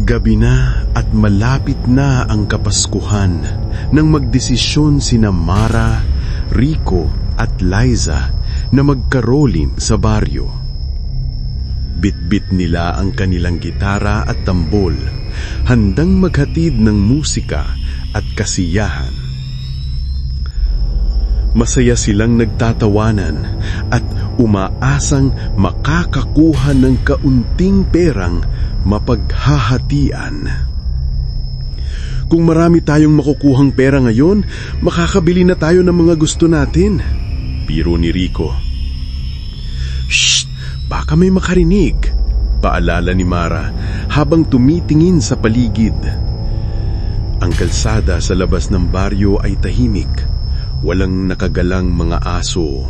Gabi na at malapit na ang Kapaskuhan nang magdesisyon sina Mara, Rico at Liza na magkarolin sa baryo. Bitbit nila ang kanilang gitara at tambol, handang maghatid ng musika at kasiyahan. Masaya silang nagtatawanan at umaasang makakakuha ng kaunting perang mapaghahatian. Kung marami tayong makukuhang pera ngayon, makakabili na tayo ng mga gusto natin, biro ni Rico. Shh! Baka may makarinig, paalala ni Mara habang tumitingin sa paligid. Ang kalsada sa labas ng baryo ay tahimik. Walang nakagalang mga aso,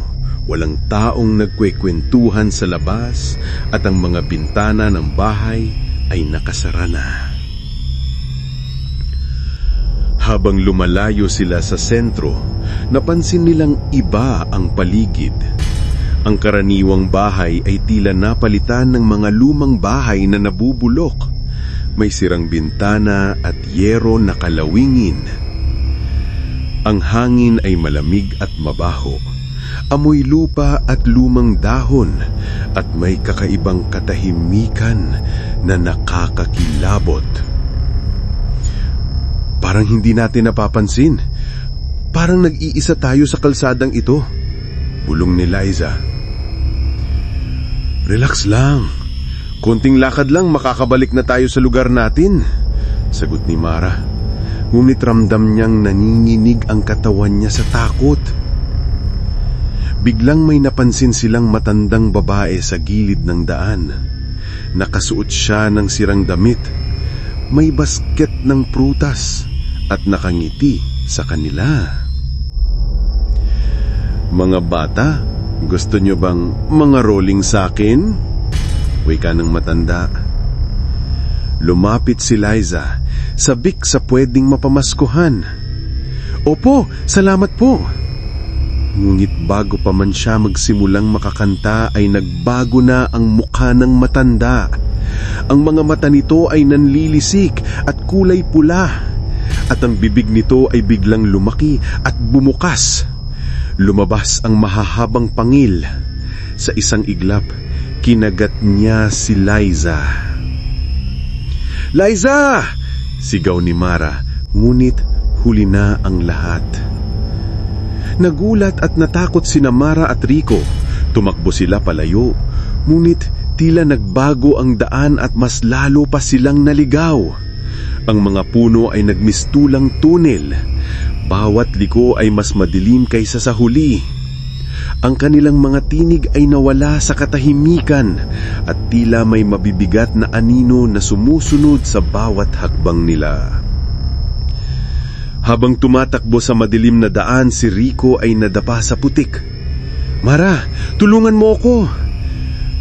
walang taong nagkwekwentuhan sa labas at ang mga bintana ng bahay ay nakasara na. Habang lumalayo sila sa sentro, napansin nilang iba ang paligid. Ang karaniwang bahay ay tila napalitan ng mga lumang bahay na nabubulok. May sirang bintana at yero na kalawingin. Ang hangin ay malamig at mabaho. Amoy lupa at lumang dahon at may kakaibang katahimikan na nakakakilabot. Parang hindi natin napapansin. Parang nag-iisa tayo sa kalsadang ito, bulong ni Liza. Relax lang. Konting lakad lang makakabalik na tayo sa lugar natin, sagot ni Mara. Ngunit ramdam niyang nanginginig ang katawan niya sa takot. Biglang may napansin silang matandang babae sa gilid ng daan. Nakasuot siya ng sirang damit, may basket ng prutas at nakangiti sa kanila. Mga bata, gusto niyo bang mga rolling sa akin? Wika ng matanda. Lumapit si Liza, sabik sa pwedeng mapamaskuhan. Opo, salamat po. Ngunit bago pa man siya magsimulang makakanta ay nagbago na ang mukha ng matanda. Ang mga mata nito ay nanlilisik at kulay pula, at ang bibig nito ay biglang lumaki at bumukas. Lumabas ang mahahabang pangil. Sa isang iglap, kinagat niya si Liza. Liza! Sigaw ni Mara, ngunit huli na ang lahat. Nagulat at natakot sina Mara at Rico. Tumakbo sila palayo, ngunit tila nagbago ang daan at mas lalo pa silang naligaw. Ang mga puno ay nagmistulang tunel. Bawat liko ay mas madilim kaysa sa huli. Ang kanilang mga tinig ay nawala sa katahimikan at tila may mabibigat na anino na sumusunod sa bawat hakbang nila. Habang tumatakbo sa madilim na daan, si Rico ay nadapa sa putik. Mara, tulungan mo ako!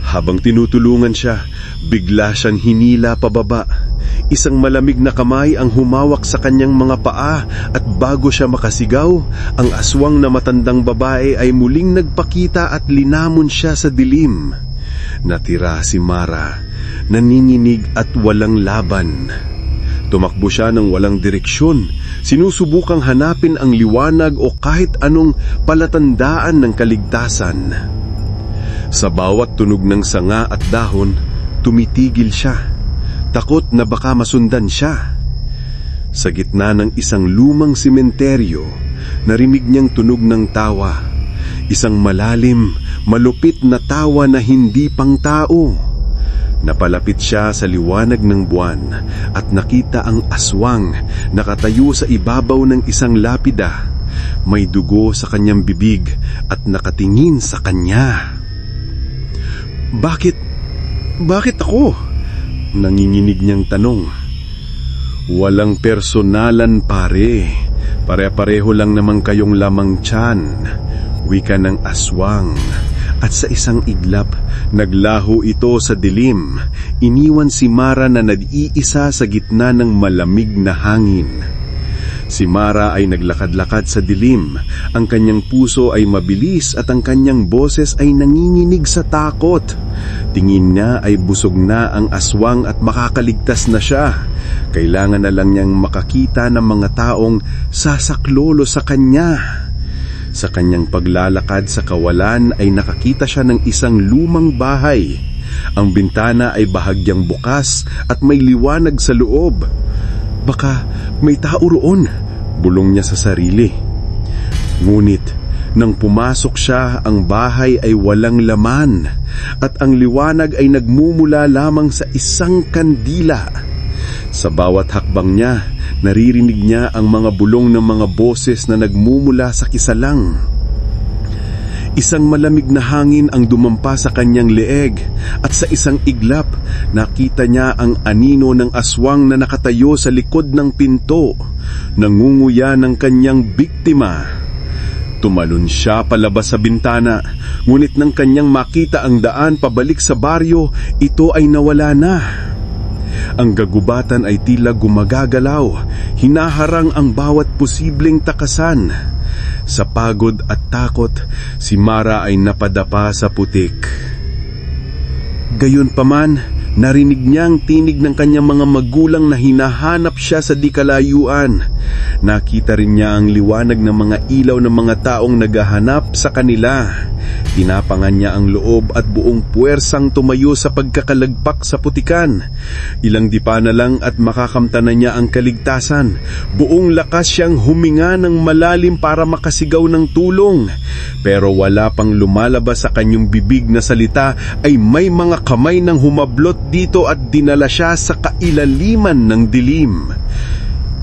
Habang tinutulungan siya, bigla siyang hinila pababa. Isang malamig na kamay ang humawak sa kanyang mga paa at bago siya makasigaw, ang aswang na matandang babae ay muling nagpakita at linamon siya sa dilim. Natira si Mara, nanginginig at walang laban. Tumakbo siya ng walang direksyon, sinusubukang hanapin ang liwanag o kahit anong palatandaan ng kaligtasan. Sa bawat tunog ng sanga at dahon, tumitigil siya, takot na baka masundan siya. Sa gitna ng isang lumang sementeryo, narinig niyang tunog ng tawa. Isang malalim, malupit na tawa na hindi pang tao. Napalapit siya sa liwanag ng buwan at nakita ang aswang nakatayo sa ibabaw ng isang lapida. May dugo sa kanyang bibig at nakatingin sa kanya. Bakit ako? Nanginginig niyang tanong. Walang personalan pare. Pare-pareho lang naman kayong lamang tiyan, wika ng aswang. At sa isang iglap, naglaho ito sa dilim. Iniwan si Mara na nag-iisa sa gitna ng malamig na hangin. Si Mara ay naglakad-lakad sa dilim. Ang kanyang puso ay mabilis at ang kanyang boses ay nanginginig sa takot. Tingin niya ay busog na ang aswang at makakaligtas na siya. Kailangan na lang niyang makakita ng mga taong sasaklolo sa kanya. Sa kanyang paglalakad sa kawalan ay nakakita siya ng isang lumang bahay. Ang bintana ay bahagyang bukas at may liwanag sa loob. Baka may tao roon, bulong niya sa sarili. Ngunit nang pumasok siya, ang bahay ay walang laman at ang liwanag ay nagmumula lamang sa isang kandila. Sa bawat hakbang niya, naririnig niya ang mga bulong ng mga boses na nagmumula sa kisalang. Isang malamig na hangin ang dumampa sa kanyang leeg at sa isang iglap, nakita niya ang anino ng aswang na nakatayo sa likod ng pinto, nangunguya ng kanyang biktima. Tumalon siya palabas sa bintana, ngunit nang kanyang makita ang daan pabalik sa baryo, ito ay nawala na. Ang gagubatan ay tila gumagagalaw, hinaharang ang bawat posibleng takasan. Sa pagod at takot, si Mara ay napadapa sa putik. Gayunpaman, narinig niya ang tinig ng kanyang mga magulang na hinahanap siya sa di kalayuan. Nakita rin niya ang liwanag ng mga ilaw ng mga taong naghahanap sa kanila. Tinapangan niya ang loob at buong puwersang tumayo sa pagkakalagpak sa putikan. Ilang dipa na lang at makakamta na niya ang kaligtasan. Buong lakas siyang huminga ng malalim para makasigaw ng tulong. Pero wala pang lumalabas sa kanyang bibig na salita ay may mga kamay nang humablot dito at dinala siya sa kailaliman ng dilim.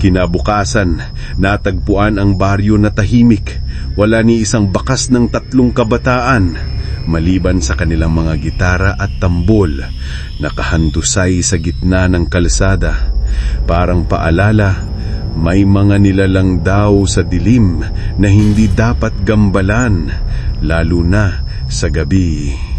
Kinabukasan, natagpuan ang baryo na tahimik. Wala ni isang bakas ng 3 kabataan, maliban sa kanilang mga gitara at tambol, nakahandusay sa gitna ng kalsada. Parang paalala, may mga nilalang daw sa dilim na hindi dapat gambalan, lalo na sa gabi.